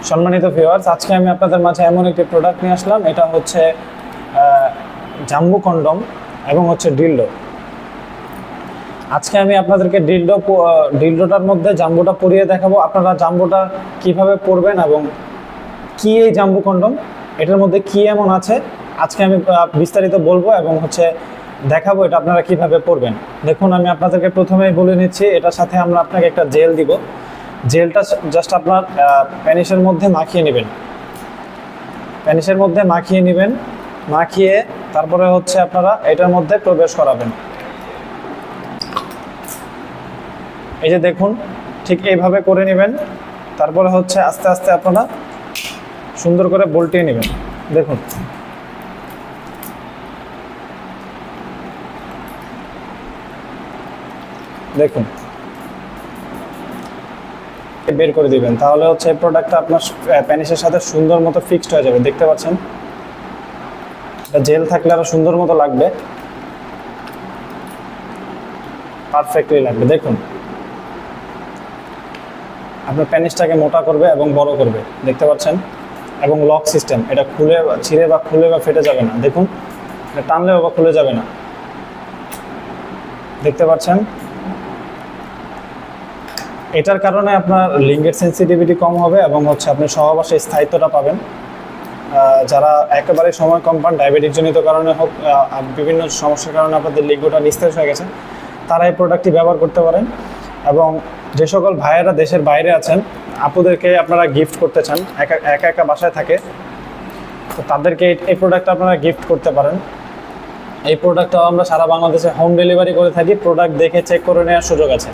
সম্মানিত ভিউয়ার্স, আজকে আমি আপনাদের মাঝে এমন একটি প্রোডাক্ট নিয়ে আসলাম। এটা হচ্ছে জাম্বু কন্ডম এবং হচ্ছে ডিলডো। আজকে আমি আপনাদেরকে ডিলডোটার মধ্যে জাম্বুটা পরিয়ে দেখাবো। আপনারা জাম্বুটা কিভাবে পরবেন এবং কি এই জাম্বু কন্ডম, এটার মধ্যে কি এমন আছে আজকে আমি বিস্তারিত বলবো এবং হচ্ছে দেখাবো এটা আপনারা কিভাবে পরবেন। দেখুন, আমি আপনাদেরকে প্রথমেই বলে নিচ্ছি, এটার সাথে আমরা আপনাকে একটা জেল দিব। জেলটা জাস্ট আপনার প্যানিসের মধ্যে মাখিয়ে নেবেন। মাখিয়ে তারপরে হচ্ছে আপনারা এটার মধ্যে প্রবেশ করাবেন। এই যে দেখুন, ঠিক এইভাবে করে নেবেন। তারপরে হচ্ছে আস্তে আস্তে আপনারা সুন্দর করে বল্টিয়ে নেবেন। দেখুন, বের করে দিবেন। তাহলে হচ্ছে এই প্রোডাক্টটা আপনার প্যানিসের সাথে সুন্দর মতো ফিক্সড হয়ে যাবে। দেখতে পাচ্ছেন, এটা জেল থাকলে আরো সুন্দর মতো লাগবে, পারফেক্টলি লাগবে। দেখুন, আপনার প্যানিসটাকে মোটা করবে এবং বড় করবে, দেখতে পাচ্ছেন। এবং লক সিস্টেম, এটা ছিঁড়ে বা খুলে বা ফেটে যাবে না। দেখুন, এটা টানলেও বা খুলে যাবে না, দেখতে পাচ্ছেন। এটার কারণে আপনার লিঙ্গের সেন্সিটিভিটি কম হবে এবং হচ্ছে আপনি সহবাসে স্থায়িত্বটা পাবেন। যারা একেবারে সময় কম পান, ডায়াবেটিক জনিত কারণে হোক, বিভিন্ন সমস্যার কারণে আপনাদের লিঙ্গটা নিস্তেজ হয়ে গেছে, তারা এই প্রোডাক্টটি ব্যবহার করতে পারেন। এবং যে সকল ভাইয়েরা দেশের বাইরে আছেন, আপুদেরকে আপনারা গিফট করতে চান, একা একা বাসায় থাকে, তো তাদেরকে এই প্রোডাক্টটা আপনারা গিফট করতে পারেন। এই প্রোডাক্টটাও আমরা সারা বাংলাদেশে হোম ডেলিভারি করে থাকি। প্রোডাক্ট দেখে চেক করে নেওয়ার সুযোগ আছে।